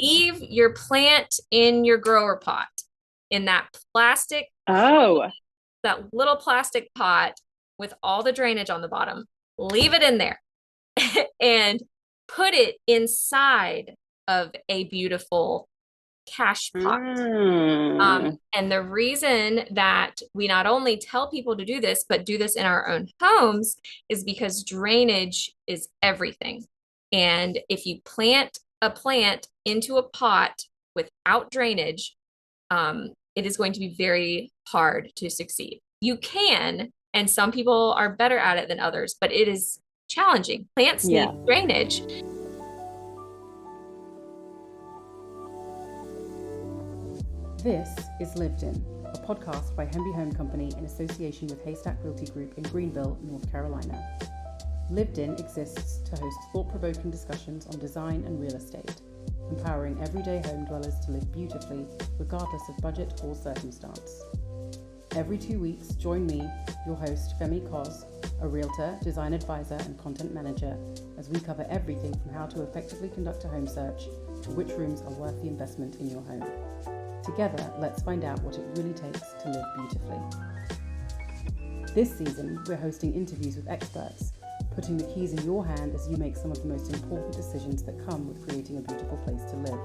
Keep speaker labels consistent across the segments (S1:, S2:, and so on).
S1: leave your plant in your grower pot in that plastic,
S2: Oh,
S1: that little plastic pot with all the drainage on the bottom. Leave it in there and put it inside of a beautiful cash pot.
S2: mm,
S1: And the reason that we not only tell people to do this, but do this in our own homes is because drainage is everything. And if you plant a plant into a pot without drainage, it is going to be very hard to succeed. You can, and some people are better at it than others, but it is challenging. Plants need
S2: yeah.
S1: drainage.
S3: This is Lived In, a podcast by Hemby Home Company in association with Haystack Realty Group in Greenville, North Carolina. Lived In exists to host thought-provoking discussions on design and real estate, empowering everyday home dwellers to live beautifully regardless of budget or circumstance. Every 2 weeks, join me, your host Femi Koz, a realtor, design advisor and content manager, as we cover everything from how to effectively conduct a home search to which rooms are worth the investment in your home. Together, let's find out what it really takes to live beautifully. This season, we're hosting interviews with experts, putting the keys in your hand as you make some of the most important decisions that come with creating a beautiful place to live.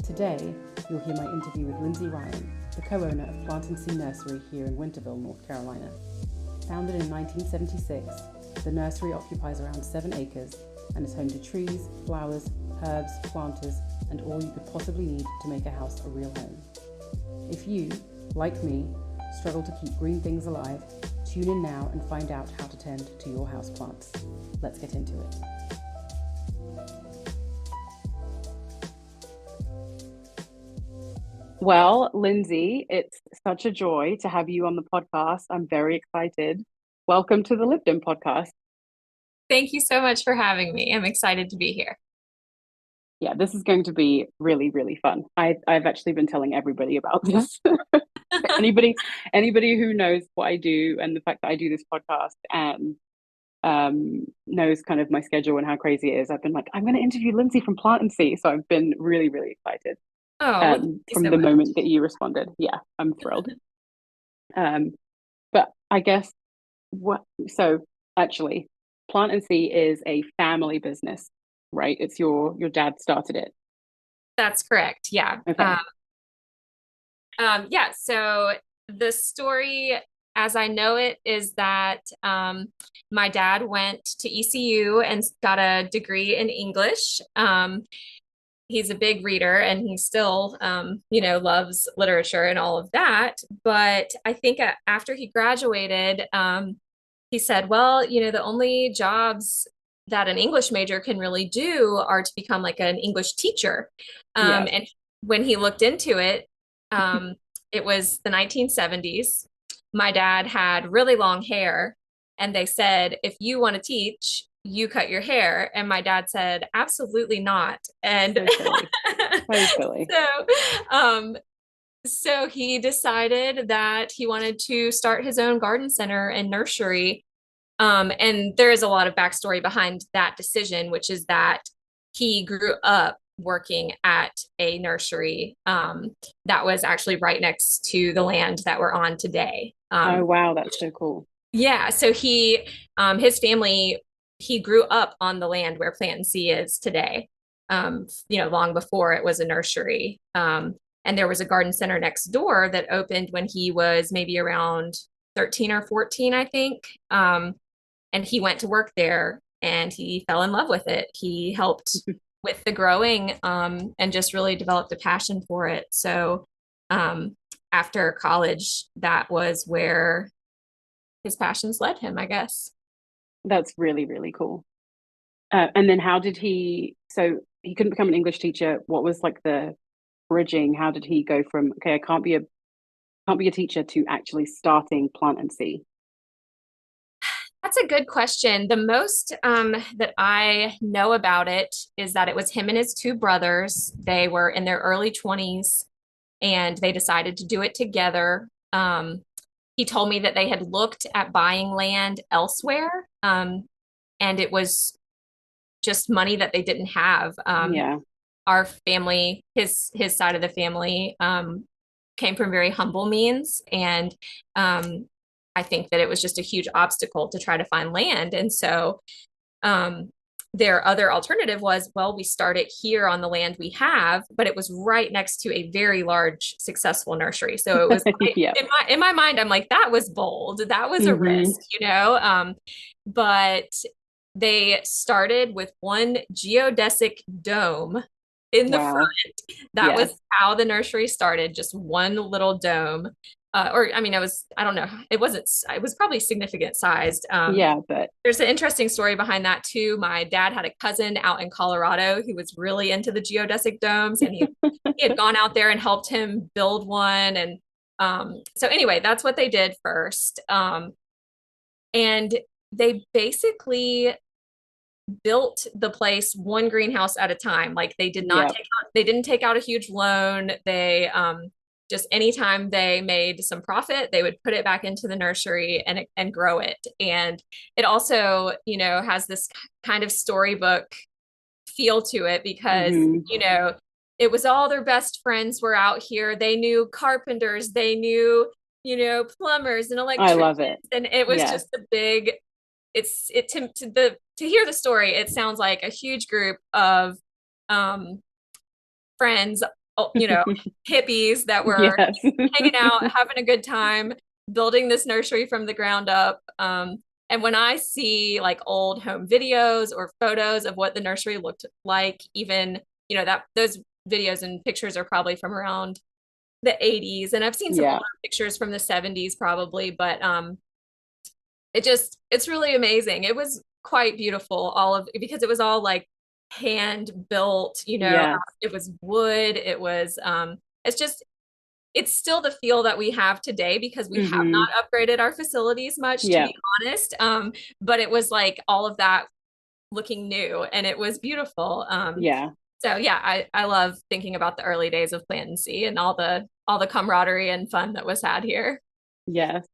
S3: Today, you'll hear my interview with Lindsay Ryan, the co-owner of Plant See Nursery here in Winterville, North Carolina. Founded in 1976, the nursery occupies around 7 acres and is home to trees, flowers, herbs, planters, and all you could possibly need to make a house a real home. If you, like me, struggle to keep green things alive, tune in now and find out how to tend to your houseplants. Let's get into it.
S2: Well, Lindsay, it's such a joy to have you on the podcast. I'm very excited. Welcome to the Lived In podcast.
S1: Thank you so much for having me. I'm excited to be here.
S2: Yeah, this is going to be really, really fun. I've actually been telling everybody about this. anybody anybody who knows what I do and the fact that I do this podcast and knows kind of my schedule and how crazy it is. I've been like, I'm going to interview Lindsay from Plant See. So I've been really, really excited
S1: Oh, well, thank you
S2: from
S1: so
S2: the
S1: much.
S2: moment that you responded. Yeah, I'm thrilled. Um, but I guess what so actually, Plant See is a family business, right? It's your dad started it.
S1: That's correct. Yeah.
S2: Okay.
S1: Yeah. So the story, as I know it, is that my dad went to ECU and got a degree in English. He's a big reader and he still, loves literature and all of that. But I think after he graduated, he said, well, the only jobs that an English major can really do are to become like an English teacher.
S2: Yeah.
S1: And when he looked into it, um, it was the 1970s. My dad had really long hair, and they said, if you want to teach, you cut your hair. And my dad said, absolutely not. And
S2: So silly. So silly.
S1: so, um, so he decided that he wanted to start his own garden center and nursery. And there is a lot of backstory behind that decision, which is that he grew up working at a nursery that was actually right next to the land that we're on today.
S2: Oh wow, that's so cool.
S1: Yeah, so his family, he grew up on the land where Plantansee is today. Long before it was a nursery. And there was a garden center next door that opened when he was maybe around 13 or 14, I think. And he went to work there and he fell in love with it. He helped with the growing and just really developed a passion for it. So after college, that was where his passions led him, I guess.
S2: That's really, really cool. And then how did so he couldn't become an English teacher. What was like the bridging? How did he go from, okay, I can't be a teacher to actually starting Plant and See?
S1: That's a good question. The most that I know about it is that it was him and his two brothers. They were in their early 20s and they decided to do it together. He told me that they had looked at buying land elsewhere, and it was just money that they didn't have.
S2: Yeah.
S1: our family, his side of the family, came from very humble means. And I think that it was just a huge obstacle to try to find land. And so um, their other alternative was, well, we start it here on the land we have, but it was right next to a very large, successful nursery. So it was
S2: Yeah.
S1: in my mind, I'm like, that was bold. That was a
S2: Mm-hmm.
S1: risk, you know? But they started with one geodesic dome in the
S2: Wow.
S1: front. That
S2: Yes.
S1: was how the nursery started, just one little dome. Or I mean, I don't know, it was probably significant sized.
S2: Yeah, but
S1: There's an interesting story behind that too. My dad had a cousin out in Colorado who was really into the geodesic domes, and he had gone out there and helped him build one. And so anyway, that's what they did first. And they basically built the place one greenhouse at a time. Like
S2: yep.
S1: they didn't take out a huge loan. They just anytime they made some profit, they would put it back into the nursery and grow it. And it also, you know, has this kind of storybook feel to it because,
S2: Mm-hmm.
S1: you know, it was all their best friends were out here. They knew carpenters, they knew, you know, plumbers and
S2: I
S1: electricians,
S2: love it.
S1: and it was
S2: Yes.
S1: just a big to hear the story, it sounds like a huge group of um friends, you know, hippies that were
S2: Yes.
S1: hanging out, having a good time, building this nursery from the ground up. And when I see like old home videos or photos of what the nursery looked like, even, you know, that those videos and pictures are probably from around the 80s. And I've seen some
S2: Yeah.
S1: older pictures from the 70s probably, but it's really amazing. It was quite beautiful, all of because it was all like hand built, you know,
S2: Yes.
S1: it was wood, it was it's just it's still the feel that we have today because we have
S2: Mm-hmm.
S1: not upgraded our facilities much, to
S2: Yeah.
S1: be honest. But it was like all of that looking new, and it was beautiful.
S2: Yeah.
S1: So yeah, I love thinking about the early days of Plantandsee and all the camaraderie and fun that was had here.
S2: Yes.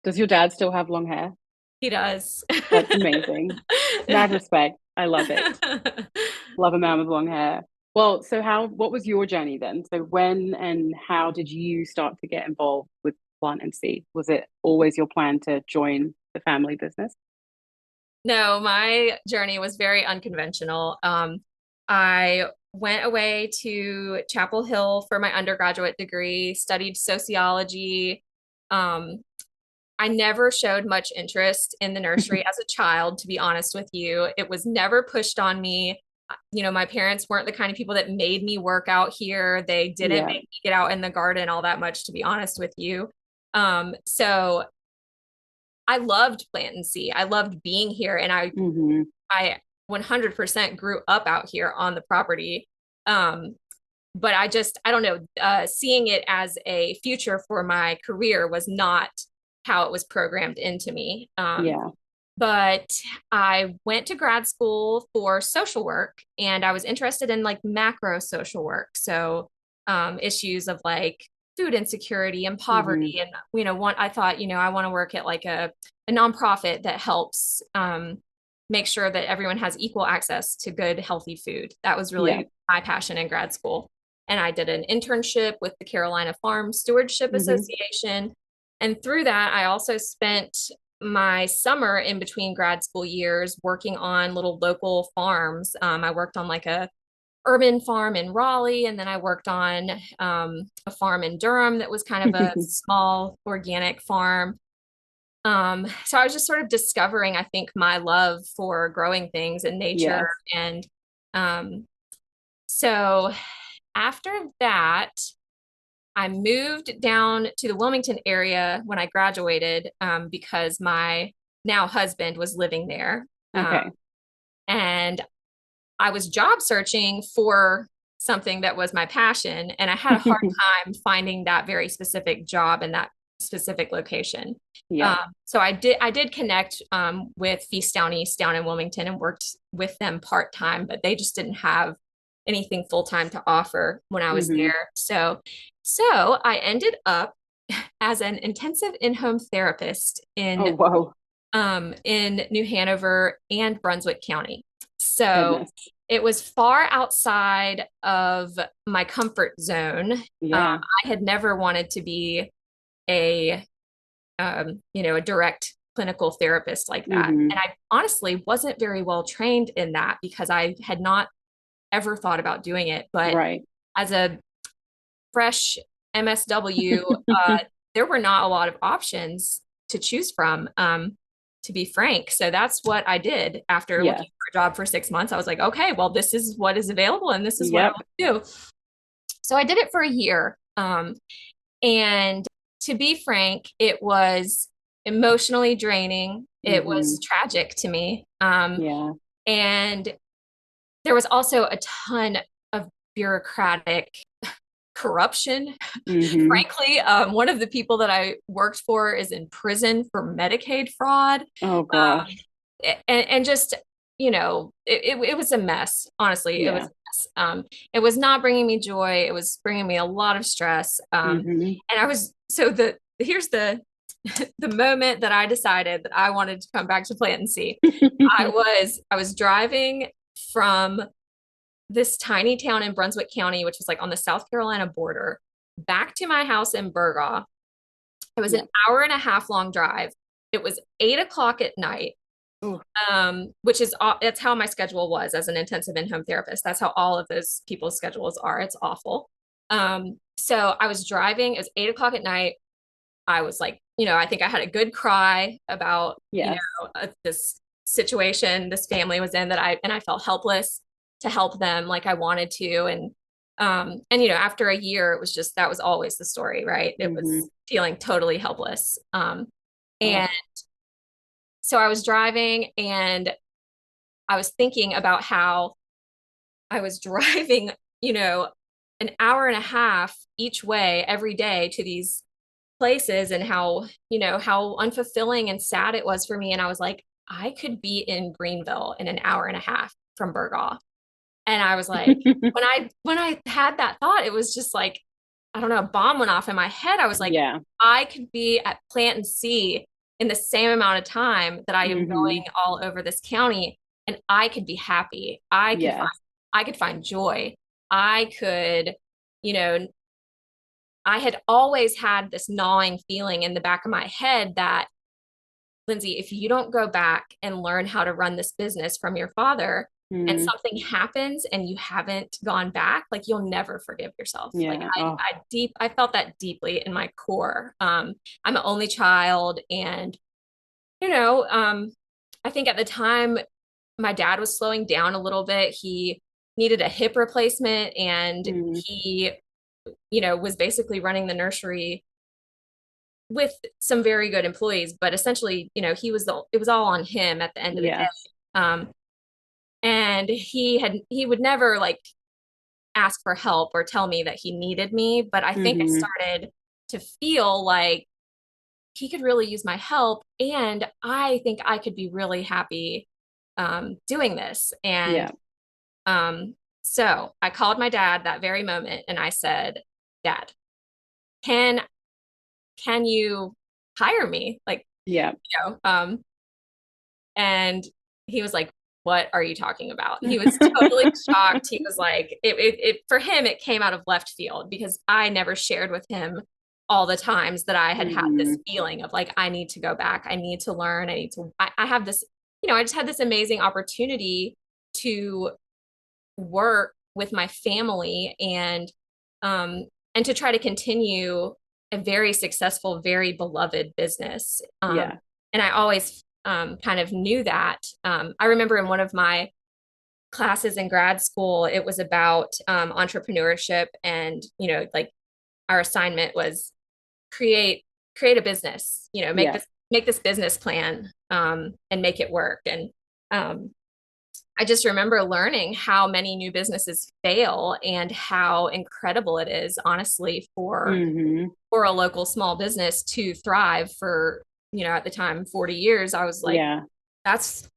S2: Does your dad still have long hair?
S1: He does.
S2: That's amazing. Mad respect. I love it. Love a man with long hair. Well, so what was your journey then? So when and how did you start to get involved with Plant and See? Was it always your plan to join the family business?
S1: No, my journey was very unconventional. I went away to Chapel Hill for my undergraduate degree, studied sociology. Um, I never showed much interest in the nursery as a child, to be honest with you. It was never pushed on me. You know, my parents weren't the kind of people that made me work out here. They didn't
S2: Yeah.
S1: make me get out in the garden all that much, to be honest with you. So I loved Plantandsee. I loved being here, and
S2: Mm-hmm.
S1: I 100% grew up out here on the property. Um, but I don't know, seeing it as a future for my career was not how it was programmed into me.
S2: Yeah.
S1: But I went to grad school for social work, and I was interested in like macro social work. So issues of like food insecurity and
S2: Mm-hmm.
S1: poverty. And, you know, I thought, you know, I want to work at like a nonprofit that helps make sure that everyone has equal access to good, healthy food. That was
S2: Yeah.
S1: really my passion in grad school. And I did an internship with the Carolina Farm Stewardship
S2: Mm-hmm.
S1: Association. And through that, I also spent my summer in between grad school years working on little local farms. I worked on like a urban farm in Raleigh, and then I worked on a farm in Durham that was kind of a small organic farm. So I was just sort of discovering, I think, my love for growing things in nature.
S2: Yes.
S1: And um, so after that, I moved down to the Wilmington area when I graduated because my now husband was living there.
S2: Okay.
S1: And I was job searching for something that was my passion, and I had a hard time finding that very specific job in that specific location.
S2: Yeah.
S1: So I did connect with Feast Down East down in Wilmington and worked with them part-time, but they just didn't have anything full-time to offer when I was
S2: Mm-hmm.
S1: there. So I ended up as an intensive in-home therapist
S2: Oh, wow.
S1: in New Hanover and Brunswick County. So
S2: Goodness.
S1: it was far outside of my comfort zone.
S2: Yeah.
S1: I had never wanted to be a, a direct clinical therapist like that.
S2: Mm-hmm.
S1: And I honestly wasn't very well trained in that because I had not ever thought about doing it. But
S2: Right.
S1: as a fresh MSW, there were not a lot of options to choose from, to be frank. So that's what I did after
S2: Yes.
S1: looking for a job for 6 months. I was like, okay, well, this is what is available and this is what I
S2: Yep.
S1: want to do. So I did it for a year. And to be frank, it was emotionally draining. It was tragic to me.
S2: Yeah.
S1: And there was also a ton of bureaucratic corruption. Frankly, one of the people that I worked for is in prison for Medicaid fraud.
S2: Oh gosh.
S1: And just, it was a mess. Honestly, it was
S2: Yeah.
S1: a mess. It was not bringing me joy. It was bringing me a lot of stress. And I was, here's the the moment that I decided that I wanted to come back to Plant See. I was driving from this tiny town in Brunswick County, which was like on the South Carolina border, back to my house in Burgaw. It was an hour and a half long drive. It was 8 o'clock at night, which is that's how my schedule was as an intensive in-home therapist. That's how all of those people's schedules are. It's awful. So I was driving. It was 8 o'clock at night. I was like, I think I had a good cry about, this situation this family was in and I felt helpless to help them like I wanted to. And after a year, it was just, that was always the story, right? It was feeling totally helpless. And so I was driving and I was thinking about how I was driving, an hour and a half each way every day to these places and how unfulfilling and sad it was for me. And I was like, I could be in Greenville in an hour and a half from Burgaw. And I was like, when I had that thought, it was just like, I don't know, a bomb went off in my head. I was like, I could be at Plantandsee in the same amount of time that I am going all over this county, and I could be happy. I could find joy. I could, I had always had this gnawing feeling in the back of my head that, Lindsay, if you don't go back and learn how to run this business from your father, and something happens and you haven't gone back, like you'll never forgive yourself. Like I felt that deeply in my core. I'm an only child, and I think at the time my dad was slowing down a little bit. He needed a hip replacement, and he was basically running the nursery with some very good employees, but essentially, it was all on him at the end of the day. And he would never like ask for help or tell me that he needed me. But I think I started to feel like he could really use my help. And I think I could be really happy doing this. And so I called my dad that very moment and I said, Dad, can you hire me? Like, and he was like, what are you talking about? He was totally shocked. He was like, it for him, it came out of left field because I never shared with him all the times that I had this feeling of like, I need to go back. I need to learn. I have this, I just had this amazing opportunity to work with my family and to try to continue a very successful, very beloved business. And I always kind of knew that. I remember in one of my classes in grad school, it was about entrepreneurship, and like our assignment was create a business. Make this business plan and make it work. And I just remember learning how many new businesses fail and how incredible it is, honestly, for a local small business to thrive for, at the time, 40 years. I was like, that's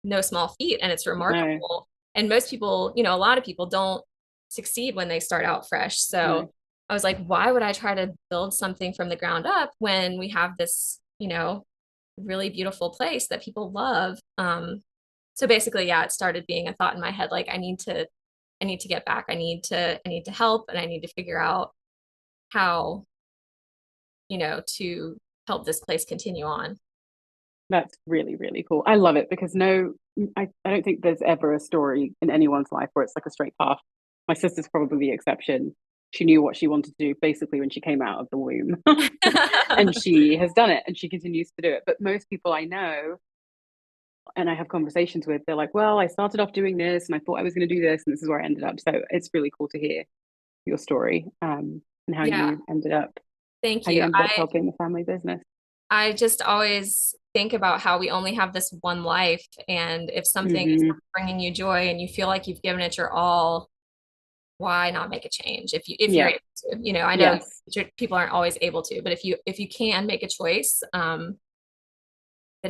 S1: no small feat, and it's remarkable. No. And most people, a lot of people don't succeed when they start out fresh. So I was like, why would I try to build something from the ground up when we have this, really beautiful place that people love? So basically, yeah, it started being a thought in my head, like I need to get back. I need to help, and I need to figure out how, to help this place continue on.
S2: That's really, really cool. I love it because I don't think there's ever a story in anyone's life where it's like a straight path. My sister's probably the exception. She knew what she wanted to do basically when she came out of the womb. And she has done it and she continues to do it. But most people I know and I have conversations with, they're like, well, I started off doing this and I thought I was going to do this and this is where I ended up. So it's really cool to hear your story, and how
S1: Yeah,
S2: you ended up,
S1: thank
S2: how you
S1: you.
S2: ended up helping the family business.
S1: I just always think about how we only have this one life, and if something is
S2: Hmm.
S1: bringing you joy and you feel like you've given it your all, why not make a change if you're
S2: Yeah.
S1: able to? I know
S2: Yes.
S1: people aren't always able to, but if you can make a choice, then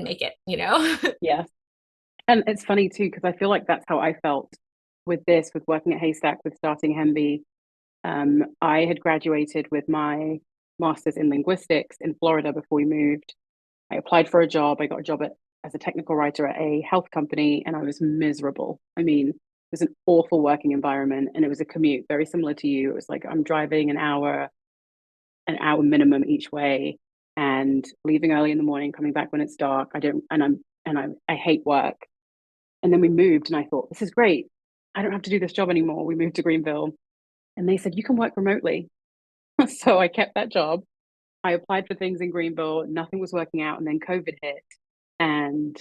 S1: make it.
S2: Yes. And it's funny too, because I feel like that's how I felt with this, with working at Haystack, with starting Hemby. I had graduated with my master's in linguistics in Florida before we moved. I applied for a job. I got a job as a technical writer at a health company, and I was miserable. I mean, it was an awful working environment, and it was a commute, very similar to you. It was like I'm driving an hour minimum each way, and leaving early in the morning, coming back when it's dark. I don't, and I hate work. And then we moved, and I thought, this is great. I don't have to do this job anymore. We moved to Greenville, and they said, you can work remotely. So I kept that job. I applied for things in Greenville, nothing was working out. And then COVID hit. And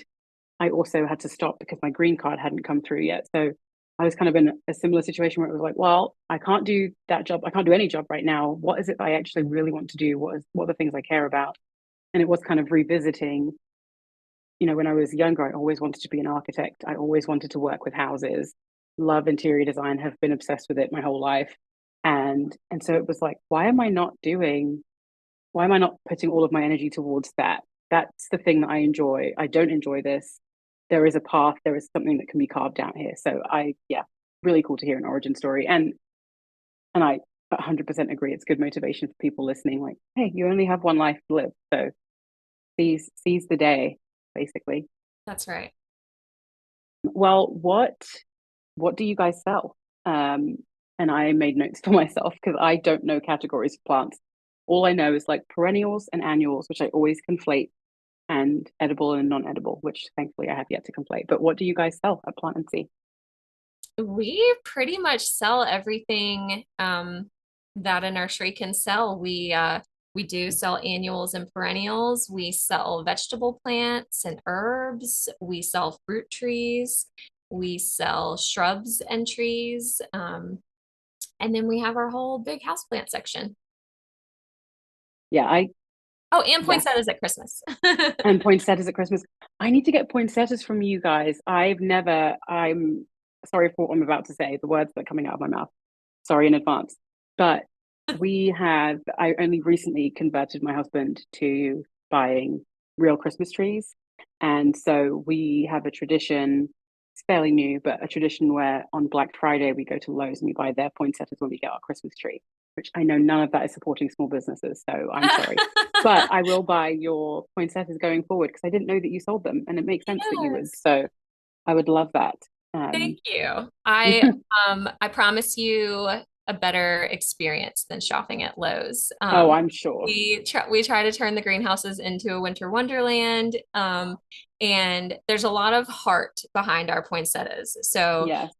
S2: I also had to stop because my green card hadn't come through yet. So I was kind of in a similar situation where it was like, well, I can't do that job. I can't do any job right now. What is it that I actually really want to do? What are the things I care about? And it was kind of revisiting, when I was younger, I always wanted to be an architect. I always wanted to work with houses, love interior design, have been obsessed with it my whole life. And so it was like, why am I not putting all of my energy towards that? That's the thing that I enjoy. I don't enjoy this. There is a path, there is something that can be carved out here. So yeah, really cool to hear an origin story. And I 100% agree. It's good motivation for people listening. Like, hey, you only have one life to live. So seize the day, basically.
S1: That's right.
S2: Well, what do you guys sell? And I made notes for myself because I don't know categories of plants. All I know is like perennials and annuals, which I always conflate, and edible and non-edible, which thankfully I have yet to conflate. But what do you guys sell at Plant and See?
S1: We pretty much sell everything that a nursery can sell. We do sell annuals and perennials. We sell vegetable plants and herbs. We sell fruit trees. We sell shrubs and trees. And then we have our whole big houseplant section.
S2: Yeah,
S1: Oh, and
S2: yeah.
S1: poinsettias at Christmas.
S2: And poinsettias at Christmas. I need to get poinsettias from you guys. I'm sorry for what I'm about to say, the words that are coming out of my mouth. Sorry in advance. But I only recently converted my husband to buying real Christmas trees. And so we have a tradition, it's fairly new, but a tradition where on Black Friday we go to Lowe's and we buy their poinsettias when we get our Christmas tree, which I know none of that is supporting small businesses. So I'm sorry. But I will buy your poinsettias going forward because I didn't know that you sold them, and it makes sense that you would.
S1: Yes.
S2: So I would love that.
S1: Thank you. I promise you a better experience than shopping at Lowe's.
S2: Oh, I'm sure.
S1: We try to turn the greenhouses into a winter wonderland. And there's a lot of heart behind our poinsettias. So
S2: Yes.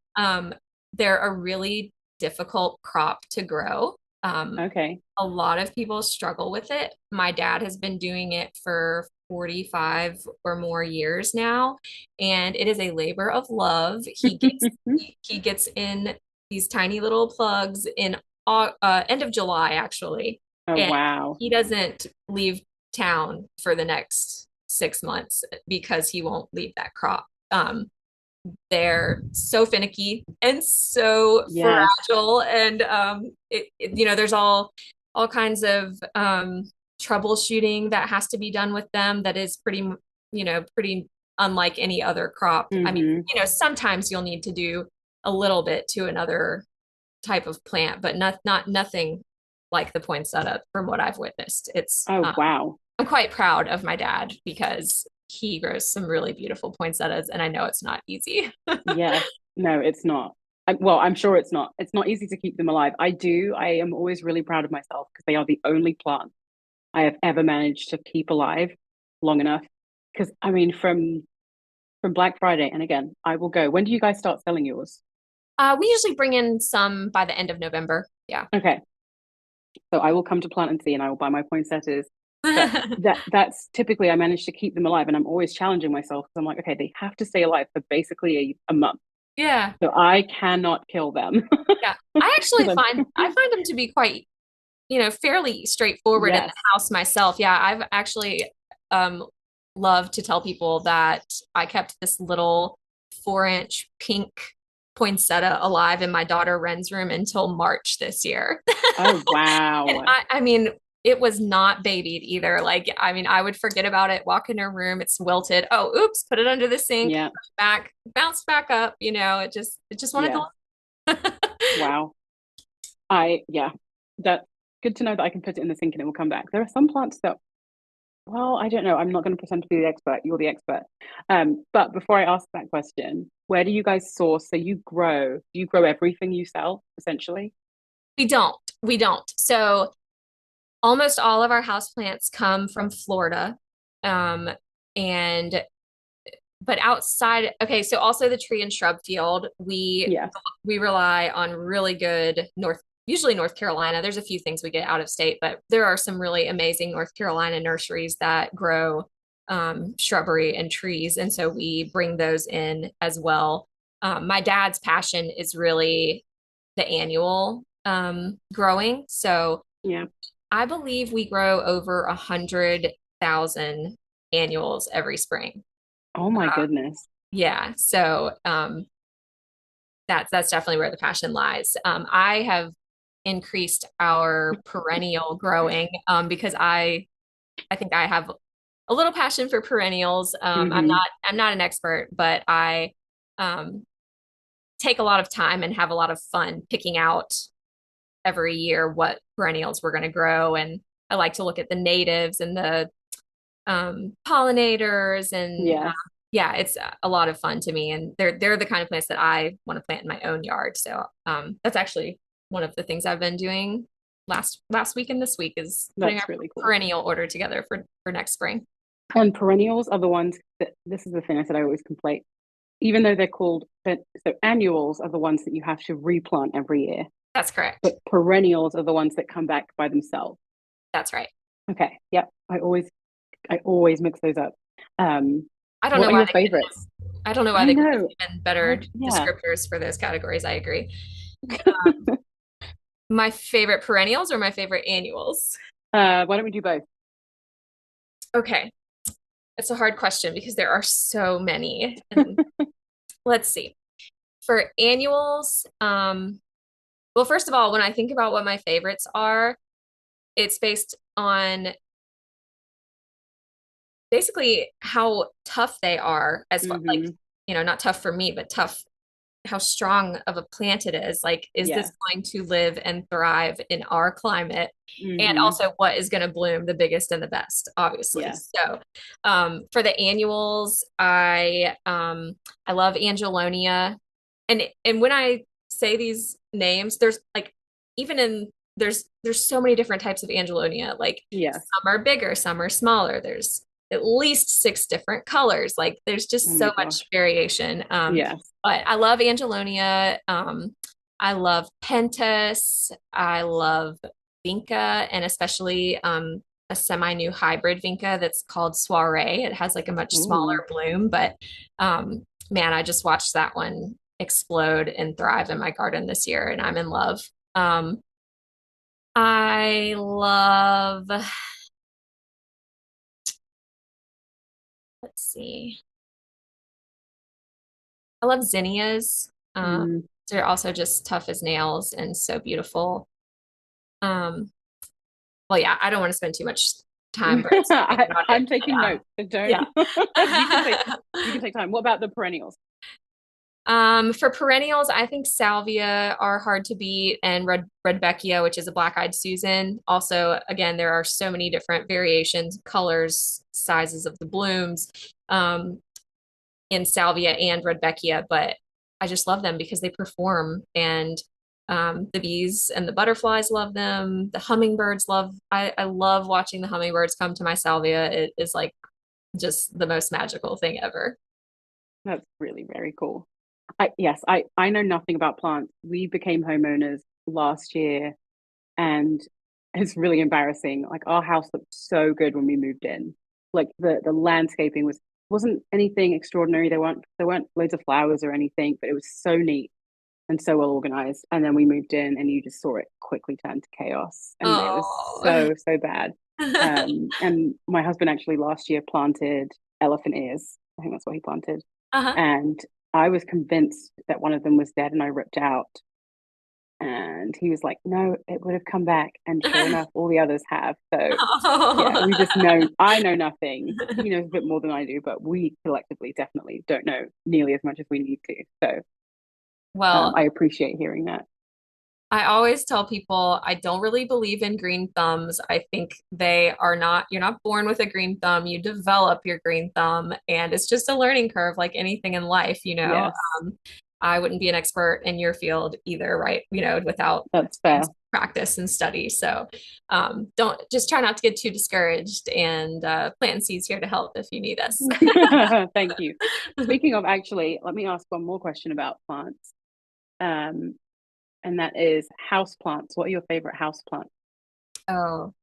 S1: they're a really difficult crop to grow.
S2: Okay.
S1: A lot of people struggle with it. My dad has been doing it for 45 or more years now, and it is a labor of love. He gets in these tiny little plugs in end of July actually,
S2: Oh,
S1: and
S2: wow.
S1: he doesn't leave town for the next 6 months because he won't leave that crop. They're so finicky and so
S2: Yes.
S1: fragile, and there's all kinds of troubleshooting that has to be done with them that is pretty unlike any other crop. I mean,
S2: Hmm.
S1: sometimes you'll need to do a little bit to another type of plant, but nothing like the poinsettia from what I've witnessed. It's
S2: Oh, wow.
S1: I'm quite proud of my dad because he grows some really beautiful poinsettias, and I know it's not easy.
S2: Yes. No, it's not. Well, I'm sure it's not. It's not easy to keep them alive. I am always really proud of myself because they are the only plant I have ever managed to keep alive long enough. Because I mean, from Black Friday, and again, I will go. When do you guys start selling yours?
S1: We usually bring in some by the end of November. Yeah.
S2: Okay. So I will come to Plant and See and I will buy my poinsettias. But that's typically I manage to keep them alive, and I'm always challenging myself because I'm like, okay, they have to stay alive for basically a month.
S1: Yeah.
S2: So I cannot kill them.
S1: Yeah. I actually find them to be quite, fairly straightforward in the
S2: Yes.
S1: house myself. Yeah, I've actually loved to tell people that I kept this little 4-inch pink poinsettia alive in my daughter Ren's room until March this year.
S2: Oh
S1: And
S2: wow.
S1: I mean, it was not babied either. Like, I mean, I would forget about it, walk in her room, it's wilted. Oh, oops, put it under the sink,
S2: Yeah.
S1: back, bounce back up, it just wanted
S2: Yeah.
S1: to.
S2: Wow. Yeah. That's good to know that I can put it in the sink and it will come back. There are some plants that, well, I don't know. I'm not going to pretend to be the expert. You're the expert. But before I ask that question, where do you guys source? So do you grow everything you sell, essentially?
S1: We don't. We don't. So almost all of our houseplants come from Florida. Um, and but outside, okay, so also the tree and shrub field,
S2: Yes.
S1: we rely on really good usually North Carolina. There's a few things we get out of state, but there are some really amazing North Carolina nurseries that grow shrubbery and trees. And so we bring those in as well. My dad's passion is really the annual growing. So
S2: Yeah.
S1: I believe we grow over 100,000 annuals every spring.
S2: Oh my goodness.
S1: Yeah. So that's definitely where the passion lies. I have increased our perennial growing because I think I have a little passion for perennials.
S2: Hmm.
S1: I'm not an expert, but I um, take a lot of time and have a lot of fun picking out every year what perennials we're going to grow. And I like to look at the natives and the pollinators and
S2: Yes.
S1: yeah, it's a lot of fun to me. And they're the kind of plants that I want to plant in my own yard. So that's actually one of the things I've been doing last week and this week is putting our
S2: That's really cool.
S1: perennial order together for next spring.
S2: And perennials are the ones that, this is the thing I said I always complain, even though they're called, so annuals are the ones that you have to replant every year,
S1: That's correct.
S2: but perennials are the ones that come back by themselves.
S1: That's right.
S2: Okay. Yep. I always mix those up.
S1: I don't
S2: What
S1: know
S2: are
S1: why
S2: your favorites?
S1: I don't know why
S2: I
S1: they could
S2: know.
S1: have been better
S2: Yeah.
S1: descriptors for those categories. I agree. My favorite perennials or my favorite annuals?
S2: Why don't we do both?
S1: Okay. It's a hard question because there are so many. And let's see. For annuals, well, first of all, when I think about what my favorites are, it's based on basically how tough they are as far like,
S2: Hmm.
S1: not tough for me, but tough how strong of a plant it is. Like, is
S2: Yeah.
S1: this going to live and thrive in our climate? And
S2: Hmm.
S1: also what is going to bloom the biggest and the best, obviously.
S2: Yeah.
S1: So for the annuals, I love Angelonia. And when I say these names, there's like even in there's so many different types of Angelonia. Like
S2: Yes.
S1: some are bigger, some are smaller. There's at least 6 different colors. Like there's
S2: Oh
S1: just
S2: my
S1: so
S2: gosh.
S1: much variation.
S2: Yes.
S1: But I love Angelonia. I love Pentas. I love Vinca, and especially a semi-new hybrid Vinca that's called Soiree. It has like a much
S2: Ooh.
S1: smaller bloom, but man, I just watched that one explode and thrive in my garden this year, and I'm in love. I love, let's see, I love zinnias.
S2: Mm.
S1: They're also just tough as nails and so beautiful. Um, well, yeah, I don't want to spend too much time brainstorming about it,
S2: I'm taking
S1: but,
S2: notes, so don't.
S1: yeah.
S2: You can take time. What about the perennials?
S1: For perennials, I think salvia are hard to beat, and Rudbeckia, which is a black-eyed Susan. Also, again, there are so many different variations, colors, sizes of the blooms, in salvia and Rudbeckia, but I just love them because they perform, and the bees and the butterflies love them. The hummingbirds I love watching the hummingbirds come to my salvia. It is like just the most magical thing ever.
S2: That's really very cool. I know nothing about plants. We became homeowners last year, and it's really embarrassing. Like, our house looked so good when we moved in. Like, the landscaping wasn't anything extraordinary. There weren't loads of flowers or anything, but it was so neat and so well organized. And then we moved in, and you just saw it quickly turn to chaos, and it was
S1: Oh.
S2: so bad. And my husband actually last year planted elephant ears. I think that's what he planted.
S1: Uh-huh.
S2: And I was convinced that one of them was dead, and I ripped out. And he was like, no, it would have come back. And sure enough, all the others have. So yeah, we just know, I know nothing. He knows a bit more than I do, but we collectively definitely don't know nearly as much as we need to. So
S1: Well,
S2: I appreciate hearing that.
S1: I always tell people I don't really believe in green thumbs. I think you're not born with a green thumb. You develop your green thumb, and it's just a learning curve like anything in life, you know.
S2: Yes,
S1: I wouldn't be an expert in your field either, right? You know, without
S2: that's fair.
S1: practice and study. So don't just try not to get too discouraged, and Plant Seed's here to help if you need us.
S2: Thank you. Speaking of, actually, let me ask one more question about plants. And that is house plants. What are your favorite house plants?
S1: Oh,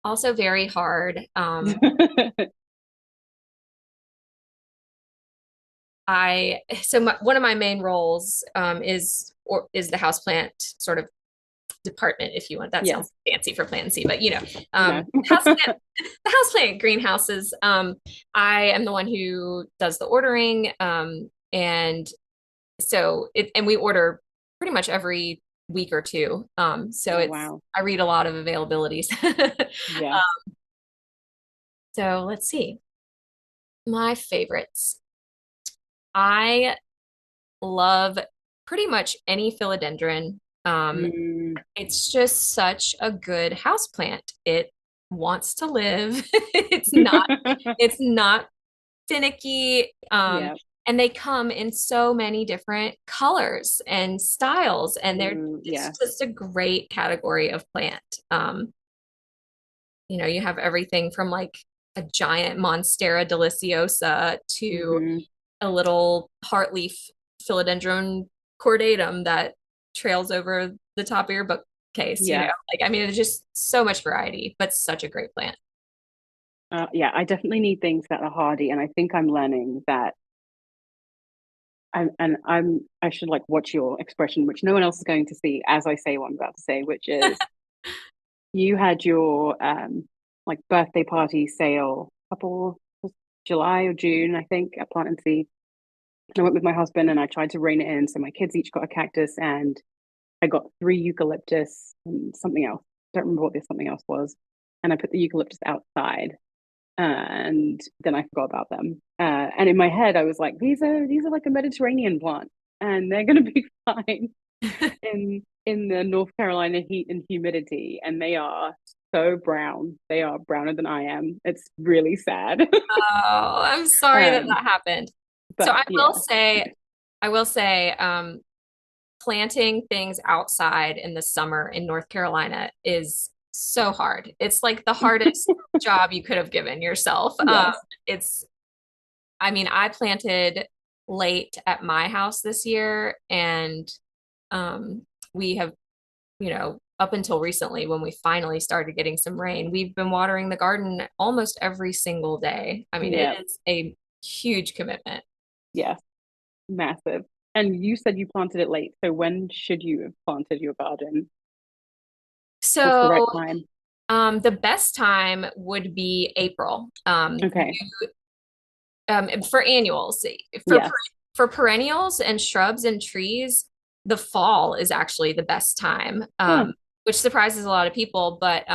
S1: also very hard. One of my main roles is the houseplant sort of department, if you want. That
S2: Yeah.
S1: sounds fancy for Plan See, but you know,
S2: No.
S1: the houseplant greenhouses. I am the one who does the ordering, and and we order pretty much every week or two. So
S2: Oh, wow.
S1: I read a lot of availabilities.
S2: Yeah.
S1: So let's see. My favorites. I love pretty much any philodendron. It's just such a good house plant. It wants to live. It's not finicky.
S2: Yeah.
S1: And they come in so many different colors and styles, and
S2: Yeah.
S1: it's just a great category of plant. You know, you have everything from like a giant Monstera deliciosa to
S2: Mhm.
S1: a little heartleaf philodendron cordatum that trails over the top of your bookcase, you
S2: Yeah.
S1: know, like, I mean, there's just so much variety, but such a great plant.
S2: Yeah, I definitely need things that are hardy, and I think I'm learning that I should like watch your expression, which no one else is going to see as I say what I'm about to say, which is you had your like birthday party sale July or June, I think, at Plant See. I went with my husband and I tried to rein it in. So my kids each got a cactus, and I got 3 eucalyptus and something else. Don't remember what this something else was. And I put the eucalyptus outside, and then I forgot about them. And in my head, I was like, these are like a Mediterranean plant, and they're going to be fine in the North Carolina heat and humidity. And they are so brown. They are browner than I am. It's really sad.
S1: Oh, I'm sorry that
S2: um,
S1: that happened. So
S2: but yeah,
S1: I will say, planting things outside in the summer in North Carolina is so hard. It's like the hardest job you could have given yourself.
S2: yes.
S1: It's, I mean, I planted late at my house this year, and we have, you know, up until recently when we finally started getting some rain, we've been watering the garden almost every single day. I mean, it
S2: Yeah.
S1: is a huge commitment.
S2: Yes. Massive. And you said you planted it late. So when should you have planted your garden? What's the right
S1: So,
S2: time?
S1: the best time would be April.
S2: Okay.
S1: For annuals, for
S2: Yes.
S1: for perennials and shrubs and trees, the fall is actually the best time,
S2: Huh.
S1: which surprises a lot of people. But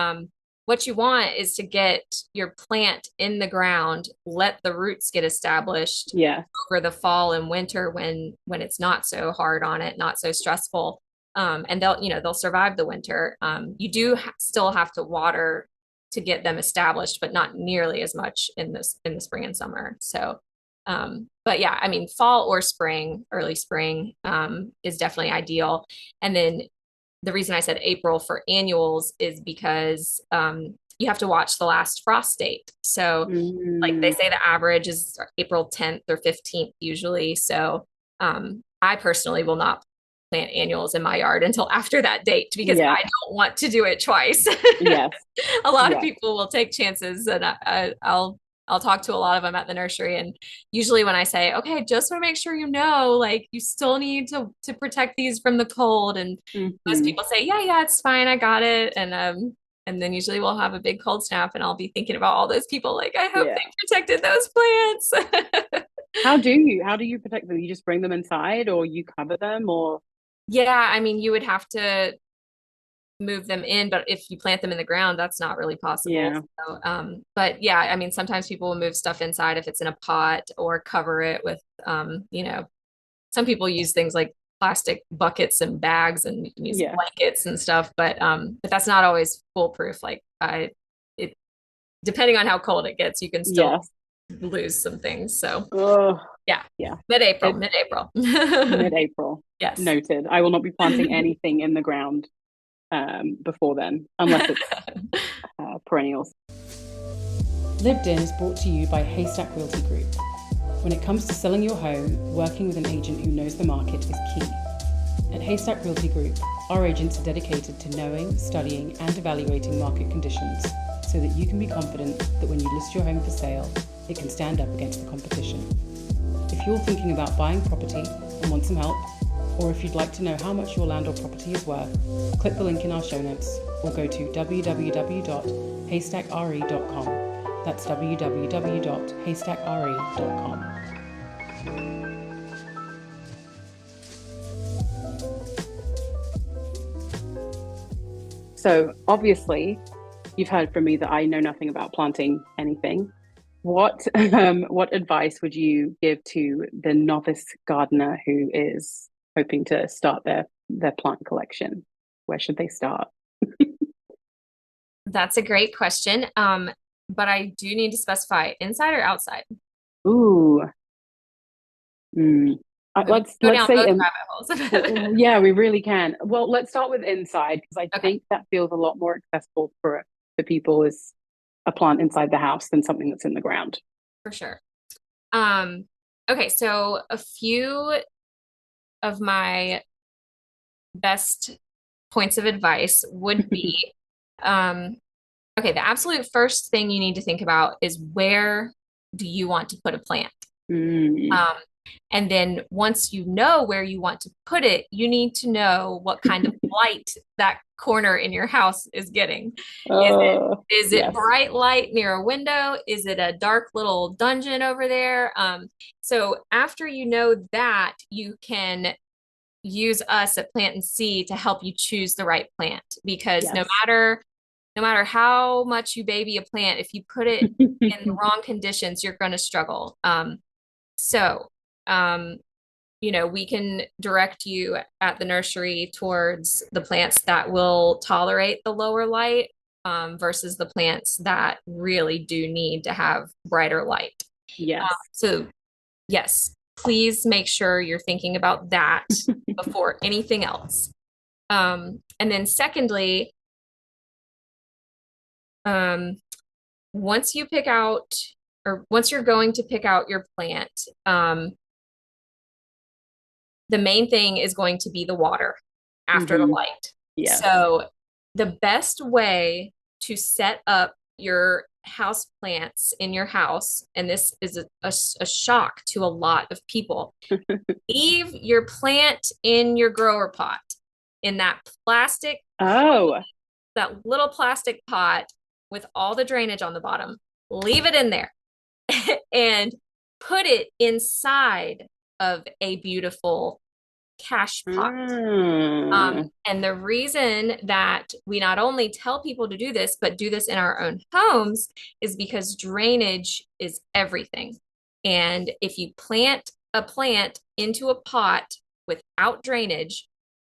S1: what you want is to get your plant in the ground, let the roots get established
S2: Yeah.
S1: over the fall and winter when it's not so hard on it, not so stressful. And they'll survive the winter. You do still have to water to get them established, but not nearly as much in the spring and summer. So, but yeah, I mean, fall or spring, early spring, is definitely ideal. And then the reason I said April for annuals is because you have to watch the last frost date. So, like they say, the average is April 10th or 15th usually. So, I personally will not plant annuals in my yard until after that date because
S2: Yeah.
S1: I don't want to do it twice.
S2: Yes.
S1: A lot of
S2: Yes.
S1: people will take chances, and I'll talk to a lot of them at the nursery. And usually when I say, okay, just want to make sure you know, like you still need to protect these from the cold. And most people say, yeah, it's fine. I got it. And then usually we'll have a big cold snap and I'll be thinking about all those people. Like, I hope
S2: Yeah.
S1: they protected those plants.
S2: How do you protect them? You just bring them inside or you cover them or?
S1: Yeah, I mean, you would have to move them in, but if you plant them in the ground, that's not really possible.
S2: Yeah.
S1: So, but yeah, I mean, sometimes people will move stuff inside if it's in a pot or cover it with, some people use things like plastic buckets and bags and you can use
S2: Yeah.
S1: blankets and stuff, but that's not always foolproof. Like it, depending on how cold it gets, you can still lose some things. So yeah. Mid-April.
S2: Mid-April.
S1: Yes.
S2: Noted. I will not be planting anything in the ground before then, unless it's perennials.
S3: Lived In is brought to you by Haystack Realty Group. When it comes to selling your home, working with an agent who knows the market is key. At Haystack Realty Group, our agents are dedicated to knowing, studying, and evaluating market conditions so that you can be confident that when you list your home for sale, it can stand up against the competition. If you're thinking about buying property and want some help, or if you'd like to know how much your land or property is worth, click the link in our show notes or go to www.haystackre.com. That's www.haystackre.com.
S2: So obviously, you've heard from me that I know nothing about planting anything. What advice would you give to the novice gardener who is hoping to start their plant collection? Where should they start?
S1: That's a great question. But I do need to specify inside or outside.
S2: Ooh. Let's
S1: go down
S2: say
S1: both rabbit holes.
S2: Yeah, we really can. Well, let's start with inside because I think that feels a lot more accessible for people as a plant inside the house than something that's in the ground.
S1: For sure. Okay, so a few of my best points of advice would be okay, the absolute first thing you need to think about is where do you want to put a plant? And then once you know where you want to put it, you need to know what kind of light that corner in your house is getting. Is it bright light near a window? Is it a dark little dungeon over there? So after you know that, you can use us at Plantandsee to help you choose the right plant because no matter how much you baby a plant, if you put it in the wrong conditions, you're going to struggle. We can direct you at the nursery towards the plants that will tolerate the lower light versus the plants that really do need to have brighter light.
S2: Yes.
S1: So yes, please make sure you're thinking about that before anything else. And then secondly, once you're going to pick out your plant, the main thing is going to be the water after the light.
S2: Yes.
S1: So the best way to set up your house plants in your house, and this is a shock to a lot of people, leave your plant in your grower pot, in that plastic, that little plastic pot with all the drainage on the bottom. Leave it in there and put it inside of a beautiful cash pot.
S2: Mm.
S1: And the reason that we not only tell people to do this, but do this in our own homes is because drainage is everything. And if you plant a plant into a pot without drainage,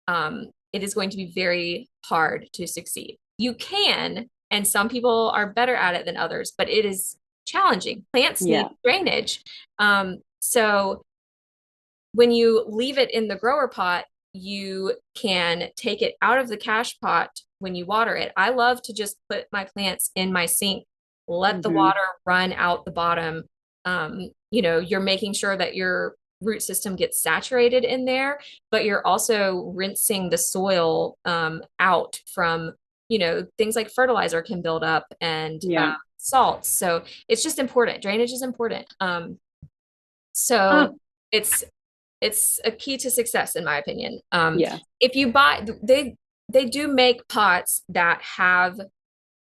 S1: it is going to be very hard to succeed. You can, and some people are better at it than others, but it is challenging. Plants need drainage. So when you leave it in the grower pot, you can take it out of the cash pot when you water it. I love to just put my plants in my sink, let the water run out the bottom. You're making sure that your root system gets saturated in there, but you're also rinsing the soil out from, things like fertilizer can build up and salts. So it's just important. Drainage is important. It's a key to success, in my opinion. If you buy, they do make pots that have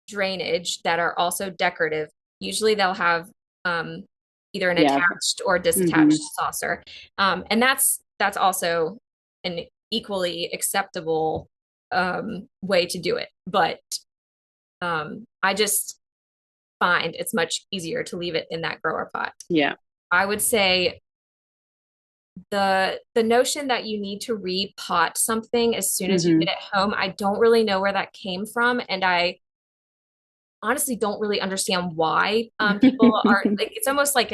S1: drainage that are also decorative. Usually they'll have either an attached or disattached saucer. And that's also an equally acceptable way to do it. But I just find it's much easier to leave it in that grower pot.
S2: Yeah.
S1: I would say the notion that you need to repot something as soon as you get it home, I don't really know where that came from. And I honestly don't really understand why people are like, it's almost like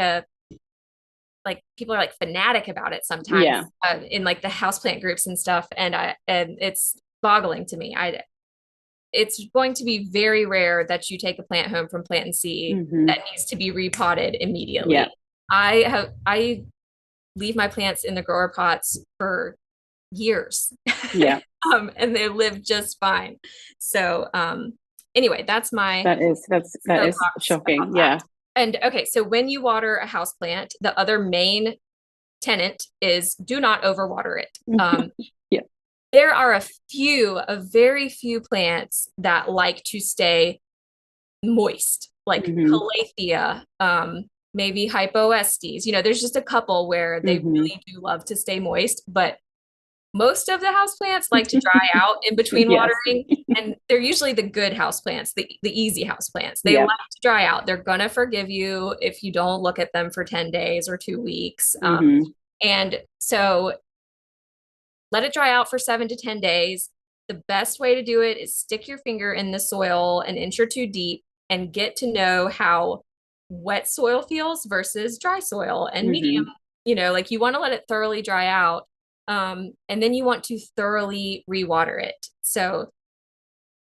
S1: people are like fanatic about it sometimes in like the houseplant groups and stuff. And it's boggling to me. It's going to be very rare that you take a plant home from Plant See that needs to be repotted immediately.
S2: Yeah.
S1: I leave my plants in the grower pots for years.
S2: Yeah.
S1: And they live just fine. So anyway, that's
S2: that is shocking. Yeah.
S1: And okay, so when you water a house plant, the other main tenet is do not overwater it. There are a very few plants that like to stay moist, like Calathea, maybe Hypoestes. There's just a couple where they really do love to stay moist, but most of the houseplants like to dry out in between watering, and they're usually the good houseplants, the easy houseplants. They like to dry out. They're gonna forgive you if you don't look at them for 10 days or 2 weeks. And so let it dry out for 7 to 10 days. The best way to do it is stick your finger in the soil an inch or two deep and get to know how wet soil feels versus dry soil and medium. Like you want to let it thoroughly dry out. And then you want to thoroughly rewater it. So,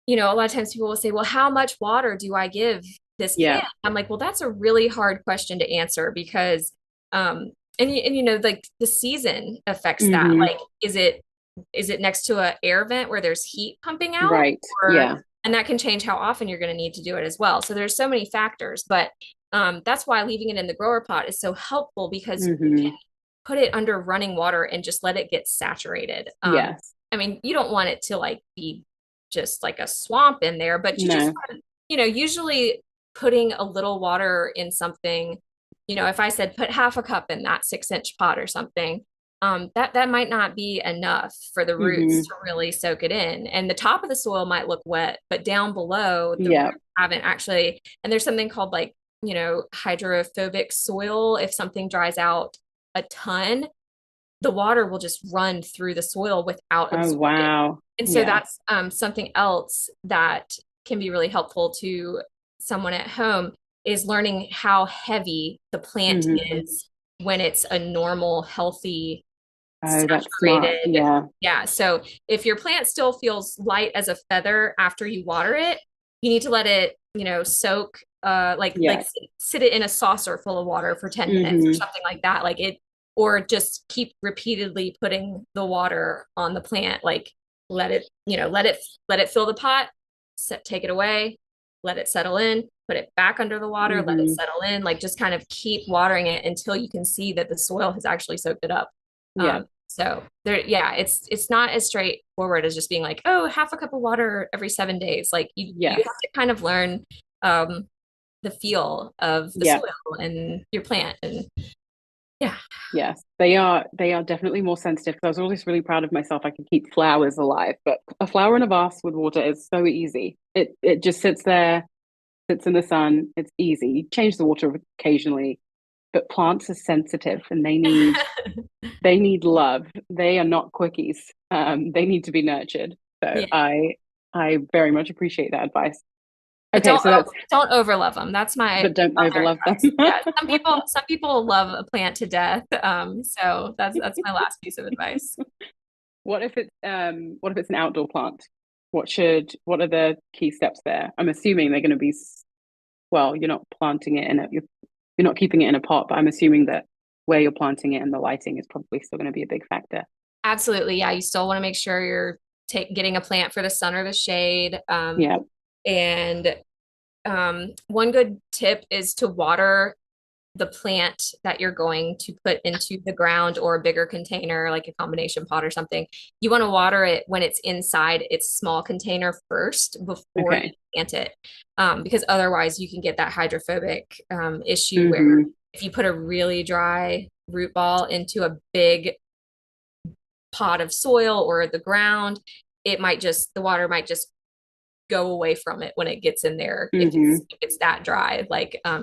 S1: a lot of times people will say, well, how much water do I give this plant? I'm like, well, that's a really hard question to answer because, like the season affects that. Like, is it next to an air vent where there's heat pumping out?
S2: Right.
S1: And that can change how often you're going to need to do it as well. So there's so many factors, but that's why leaving it in the grower pot is so helpful because you can put it under running water and just let it get saturated. I mean, you don't want it to like be just like a swamp in there, but you just want, usually putting a little water in something, if I said put half a cup in that 6-inch pot or something, that might not be enough for the roots to really soak it in. And the top of the soil might look wet, but down below the roots haven't actually, and there's something called like, hydrophobic soil. If something dries out a ton, the water will just run through the soil without absorbing.
S2: Oh, wow.
S1: And so that's something else that can be really helpful to someone at home is learning how heavy the plant is when it's a normal, healthy, saturated. So if your plant still feels light as a feather after you water it, you need to let it, soak, sit it in a saucer full of water for 10 minutes or something like that. Or just keep repeatedly putting the water on the plant. Like let it fill the pot, take it away, let it settle in, put it back under the water, let it settle in, like just kind of keep watering it until you can see that the soil has actually soaked it up. So there, it's not as straightforward as just being like, oh, half a cup of water every 7 days. Like you have to kind of learn the feel of the soil and your plant. And Yeah.
S2: Yes, they are. They are definitely more sensitive. I was always really proud of myself. I could keep flowers alive, but a flower in a vase with water is so easy. It just sits there, sits in the sun. It's easy. You change the water occasionally, but plants are sensitive and they need love. They are not quickies. They need to be nurtured. So
S1: Yeah.
S2: I very much appreciate that advice.
S1: But
S2: Okay, so that's
S1: don't overlove them. That's my
S2: but don't
S1: other
S2: overlove them.
S1: advice. Yeah, some people love a plant to death. So that's my last piece of advice.
S2: What if it's an outdoor plant? What are the key steps there? I'm assuming they're going to be well, you're not planting it you're not keeping it in a pot, but I'm assuming that where you're planting it and the lighting is probably still going to be a big factor.
S1: Absolutely. Yeah, you still want to make sure you're getting a plant for the sun or the shade.
S2: Yeah.
S1: And one good tip is to water the plant that you're going to put into the ground or a bigger container, like a combination pot or something. You want to water it when it's inside its small container first before you plant it. Because otherwise you can get that hydrophobic issue where if you put a really dry root ball into a big pot of soil or the ground, the water might just go away from it when it gets in there if it's that dry.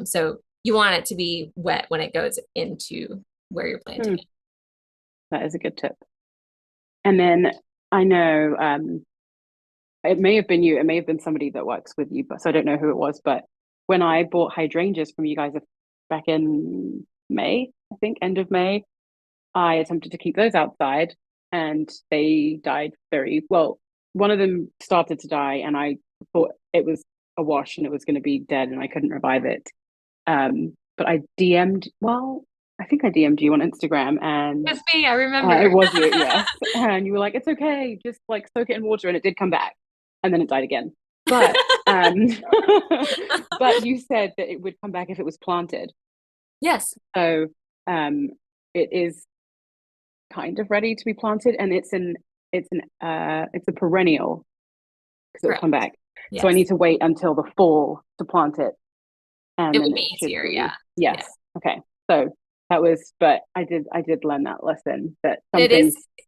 S1: So you want it to be wet when it goes into where you're planting it.
S2: That is a good tip. And then I know it may have been you, it may have been somebody that works with you, but so I don't know who it was. But when I bought hydrangeas from you guys back in May, I think end of May, I attempted to keep those outside and they died very well. One of them started to die, and I thought it was a wash and it was going to be dead and I couldn't revive it. But I think I DM'd you on Instagram, and
S1: It's me, I remember.
S2: it was you, yes. And you were like, it's okay, just like soak it in water, and it did come back, and then it died again. But but you said that it would come back if it was planted.
S1: Yes.
S2: So it is kind of ready to be planted, and it's a perennial because it'll come back.
S1: Yes.
S2: So I need to wait until the fall to plant it. And
S1: it
S2: then
S1: would be easier, yeah.
S2: Yes. Yeah. Okay. So that was, but I did learn that lesson that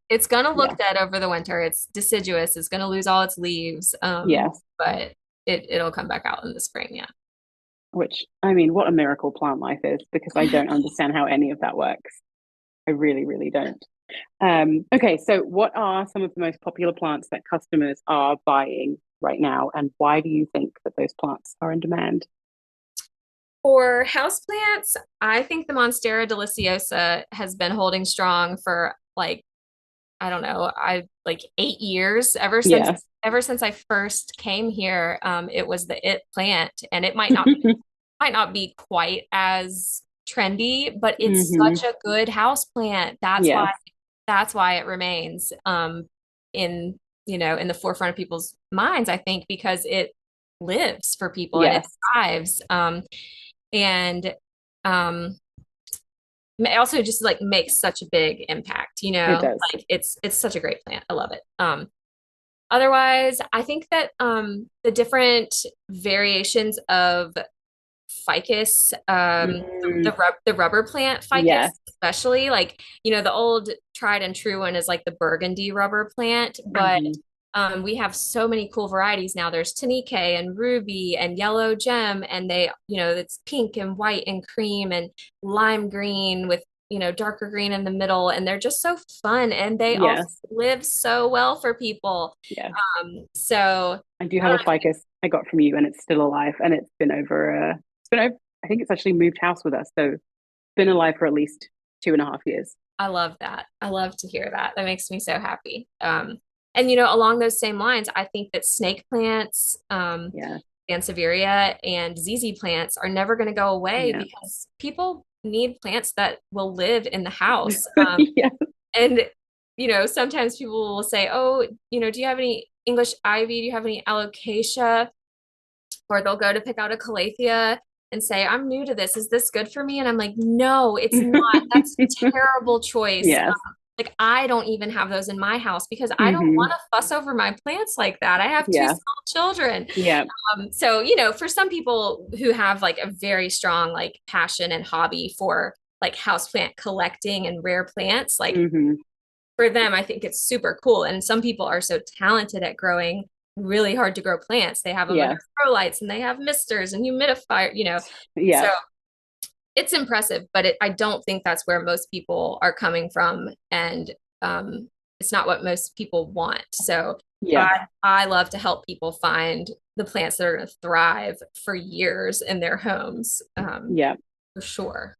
S1: it's gonna look dead over the winter. It's deciduous, it's gonna lose all its leaves.
S2: Yes.
S1: But it'll come back out in the spring, yeah.
S2: Which, I mean, what a miracle plant life is, because I don't understand how any of that works. I really, really don't. Okay, so what are some of the most popular plants that customers are buying right now, and why do you think that those plants are in demand?
S1: For houseplants, I think the Monstera deliciosa has been holding strong for I don't know, 8 years, ever since I first came here. It was the plant, and it might not be quite as trendy, but it's such a good house plant. That's why it remains in the forefront of people's minds, I think, because it lives for people and it thrives. And it also just makes such a big impact,
S2: It does.
S1: It's such a great plant. I love it. Otherwise, I think that the different variations of ficus, the rubber plant ficus, especially the old tried and true one is the burgundy rubber plant, but we have so many cool varieties now. There's Tanike and Ruby and Yellow Gem, and it's pink and white and cream and lime green with darker green in the middle, and they're just so fun, and they also live so well for people. So
S2: I do have a ficus I got from you, and it's still alive, and it's been over I think it's actually moved house with us, so it's been alive for at least 2.5 years.
S1: I love that. I love to hear that. That makes me so happy. And along those same lines, I think that snake plants, Sansevieria and ZZ plants are never going to go away because people need plants that will live in the house. And sometimes people will say, "Oh, do you have any English ivy? Do you have any alocasia?" Or they'll go to pick out a calathea and say, "I'm new to this. Is this good for me?" And I'm like, "No, it's not. That's a terrible choice." I don't even have those in my house because I don't want to fuss over my plants like that. I have 2 small children. So, for some people who have a very strong passion and hobby for like houseplant collecting and rare plants, like
S2: Hmm.
S1: for them, I think it's super cool. And some people are so talented at growing really hard to grow plants. They have them
S2: Yeah.
S1: under grow lights and they have misters and humidifier,
S2: Yeah.
S1: so it's impressive, but I don't think that's where most people are coming from. And it's not what most people want. So
S2: Yeah.
S1: I love to help people find the plants that are going to thrive for years in their homes.
S2: Yeah.
S1: For sure.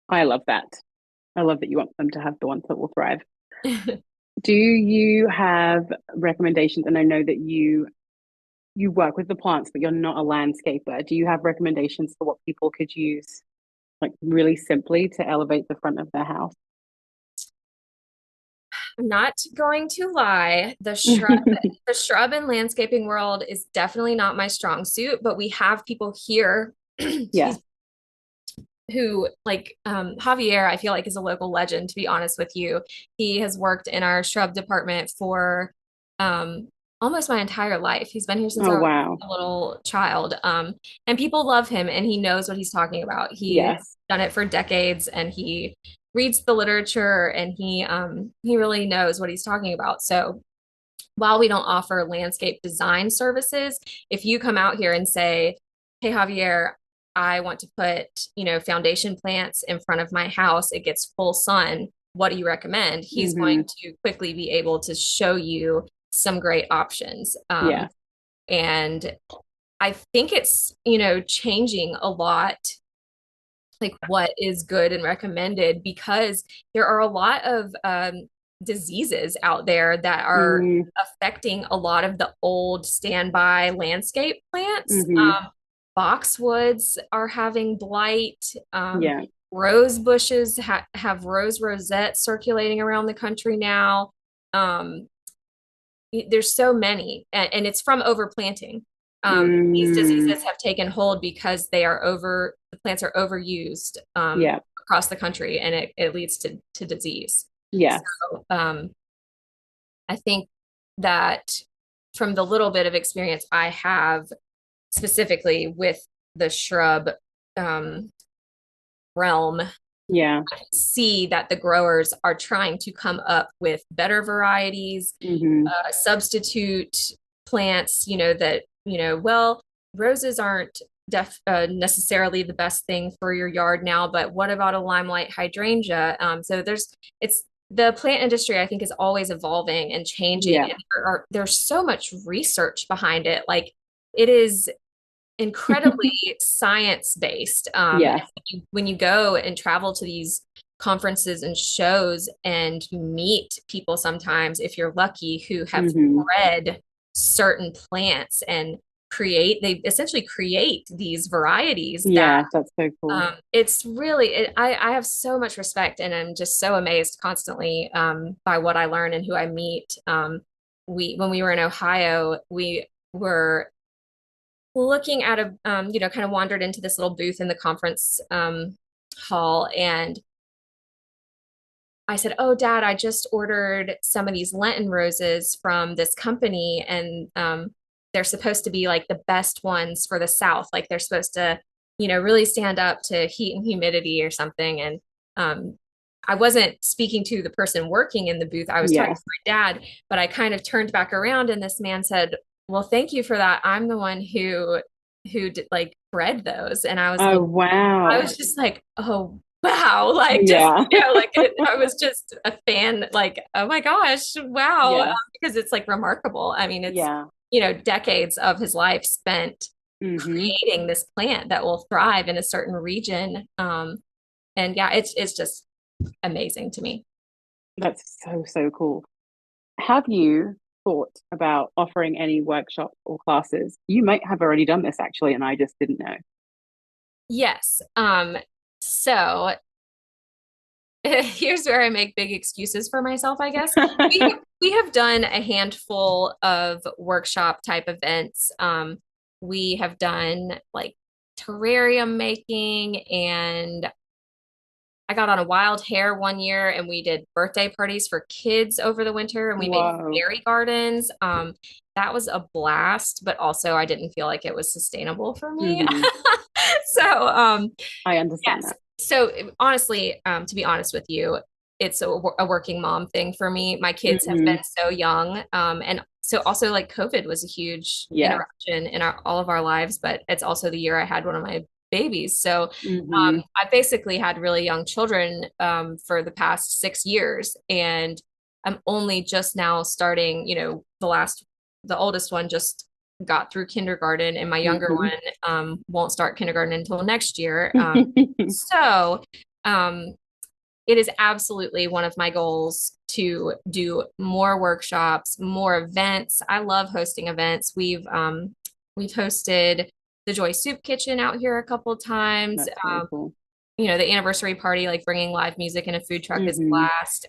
S2: I love that. I love that you want them to have the ones that will thrive. Do you have recommendations? And I know that you work with the plants, but you're not a landscaper. Do you have recommendations for what people could use, like really simply, to elevate the front of their house?
S1: I'm not going to lie, the shrub and landscaping world is definitely not my strong suit, but we have people here,
S2: Yeah.
S1: who like Javier, I feel like is a local legend, to be honest with you. He has worked in our shrub department for almost my entire life. He's been here since
S2: Oh,
S1: I was
S2: wow.
S1: a little child. And people love him and he knows what he's talking about. He has
S2: Yes.
S1: done it for decades and he reads the literature and he really knows what he's talking about. So while we don't offer landscape design services, if you come out here and say, "Hey, Javier, I want to put, foundation plants in front of my house, it gets full sun. What do you recommend?" He's
S2: Hmm.
S1: going to quickly be able to show you some great options.
S2: Yeah.
S1: And I think it's, changing a lot, like what is good and recommended, because there are a lot of diseases out there that are
S2: Mm,
S1: affecting a lot of the old standby landscape plants.
S2: hmm.
S1: Boxwoods are having blight.
S2: Yeah.
S1: Rose bushes have rose rosettes circulating around the country now. Um, there's so many, and it's from overplanting. These
S2: Mm,
S1: diseases have taken hold because the plants are overused
S2: yeah.
S1: across the country, and it leads to disease.
S2: Yes.
S1: So I think that from the little bit of experience I have specifically with the shrub um, realm,
S2: Yeah.
S1: see that the growers are trying to come up with better varieties,
S2: Hmm.
S1: substitute plants, that, well, roses aren't necessarily the best thing for your yard now, but what about a limelight hydrangea? So it's the plant industry, I think, is always evolving and changing.
S2: Yeah.
S1: And there's so much research behind it. Like it is incredibly science based.
S2: Yes.
S1: When you go and travel to these conferences and shows and you meet people sometimes, if you're lucky, who have
S2: Hmm.
S1: bred certain plants and they essentially create these varieties that
S2: Yeah, that's so cool.
S1: it's really, I have so much respect and I'm just so amazed constantly by what I learn and who I meet. When we were in Ohio, we were looking at kind of wandered into this little booth in the conference hall, and I said, "Oh, Dad, I just ordered some of these Lenten roses from this company, and they're supposed to be like the best ones for the South. Like they're supposed to, really stand up to heat and humidity or something." And um, I wasn't speaking to the person working in the booth. I was talking
S2: Yes.
S1: to my dad, but I kind of turned back around, and this man said, "Well, thank you for that. I'm the one who did, like bred those." And
S2: Oh,
S1: I
S2: wow.
S1: was just like, "Oh, wow." Like just,
S2: Yeah.
S1: I was just a fan, like, "Oh my gosh, wow."
S2: Yes.
S1: Because it's like remarkable. I mean, it's,
S2: Yeah.
S1: decades of his life spent
S2: Hmm.
S1: creating this plant that will thrive in a certain region. And yeah, it's just amazing to me.
S2: That's so, so cool. Have you thought about offering any workshops or classes? You might have already done this actually, and I just didn't know.
S1: Yes. So here's where I make big excuses for myself, I guess. We have done a handful of workshop type events. We have done like terrarium making, and I got on a wild hair one year and we did birthday parties for kids over the winter and we made
S2: Whoa.
S1: fairy gardens. That was a blast, but also I didn't feel like it was sustainable for me.
S2: Hmm.
S1: So
S2: I understand
S1: yes,
S2: that.
S1: So honestly, to be honest with you, it's a working mom thing for me. My kids have
S2: Hmm.
S1: been so young. And so also like COVID was a huge
S2: Yeah.
S1: interruption in all of our lives, but it's also the year I had one of my babies. So
S2: Hmm.
S1: I basically had really young children for the past 6 years. And I'm only just now starting, the oldest one just got through kindergarten, and my younger
S2: Hmm.
S1: one won't start kindergarten until next year. So, um, it is absolutely one of my goals to do more workshops, more events. I love hosting events. We've hosted the Joy Soup Kitchen out here a couple times.
S2: That's really cool.
S1: The anniversary party, like bringing live music and a food truck is a
S2: Hmm.
S1: blast.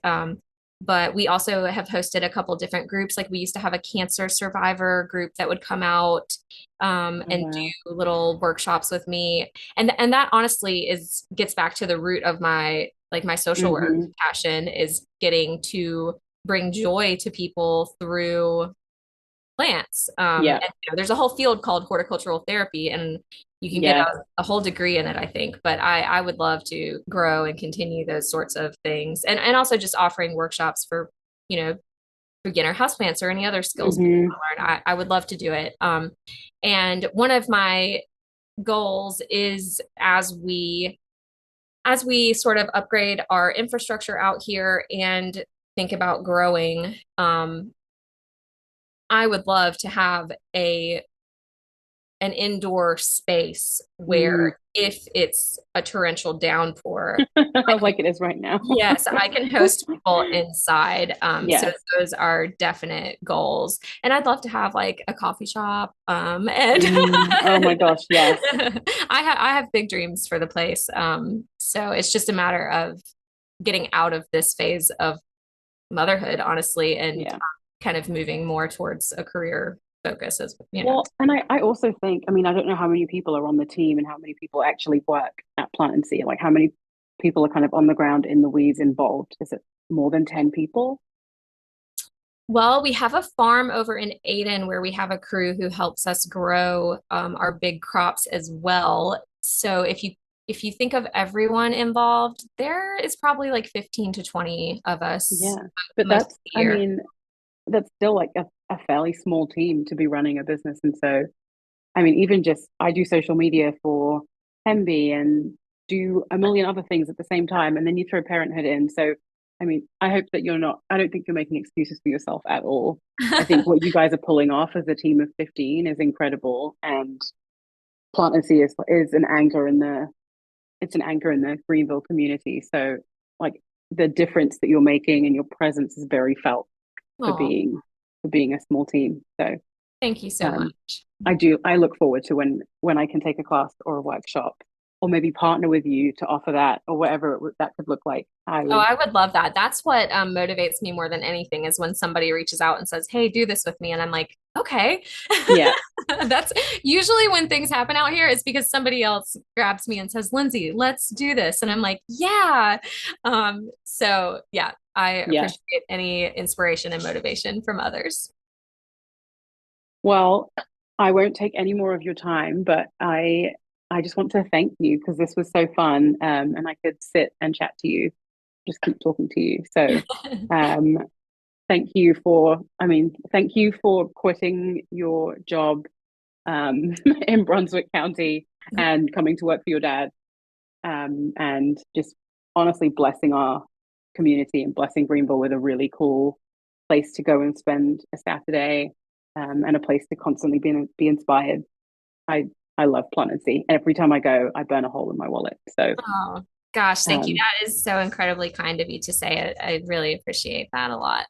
S1: But we also have hosted a couple different groups. Like we used to have a cancer survivor group that would come out
S2: Oh,
S1: and
S2: wow.
S1: do little workshops with me. And that honestly gets back to the root of my social work
S2: Hmm.
S1: passion is getting to bring joy to people through plants.
S2: Yeah.
S1: There's a whole field called horticultural therapy, and you can get
S2: Yes.
S1: a whole degree in it, I think. But I would love to grow and continue those sorts of things, and also just offering workshops for you know beginner houseplants or any other skills people
S2: Hmm.
S1: want to learn. I would love to do it. And one of my goals is as we sort of upgrade our infrastructure out here and think about growing, I would love to have an indoor space
S2: Mm.
S1: where if it's a torrential downpour,
S2: Like it is right now.
S1: yes, I can host people inside. So
S2: Yes.
S1: those are definite goals. And I'd love to have like a coffee shop. And
S2: Mm. Oh my gosh, yes.
S1: I have big dreams for the place. So it's just a matter of getting out of this phase of motherhood, honestly, and
S2: Yeah.
S1: kind of moving more towards a career focus as.
S2: Well, and I also think, I mean, I don't know how many people are on the team and how many people actually work at Plant and See. Like how many people are kind of on the ground in the weeds involved? Is it more than 10 people?
S1: Well, we have a farm over in Aden where we have a crew who helps us grow our big crops as well. So if you think of everyone involved, there is probably like 15 to 20 of us
S2: Yeah. But
S1: most of
S2: that's,
S1: the
S2: I
S1: year.
S2: mean, that's still like a fairly small team to be running a business. And so, I mean, even just I do social media for Hemby and do a million other things at the same time. And then you throw parenthood in. So, I mean, I hope that you're not, I don't think you're making excuses for yourself at all. I think what you guys are pulling off as a team of 15 is incredible. And Plant See is an anchor in it's an anchor in the Greenville community. So, like, the difference that you're making and your presence is very felt for
S1: Oh,
S2: being a small team. So,
S1: thank you so
S2: um,
S1: much.
S2: I look forward to when I can take a class or a workshop or maybe partner with you to offer that or whatever that could look like. I
S1: Oh,
S2: would,
S1: I would love that. That's what motivates me more than anything is when somebody reaches out and says, "Hey, do this with me." And I'm like, "Okay."
S2: yeah,
S1: That's usually when things happen out here, it's because somebody else grabs me and says, "Lindsay, let's do this." And I'm like, "Yeah." So yeah, I
S2: yeah.
S1: appreciate any inspiration and motivation from others.
S2: Well, I won't take any more of your time, but I just want to thank you because this was so fun. And I could sit and chat to you, just keep talking to you. So, um, thank you for quitting your job in Brunswick County and coming to work for your dad, and just honestly blessing our community and blessing Greenville with a really cool place to go and spend a Saturday, and a place to constantly be inspired. I I love Plant See. Every time I go, I burn a hole in my wallet. So,
S1: Oh, gosh, thank you.
S2: um,
S1: That is so incredibly kind of you to say it. I really appreciate that a lot.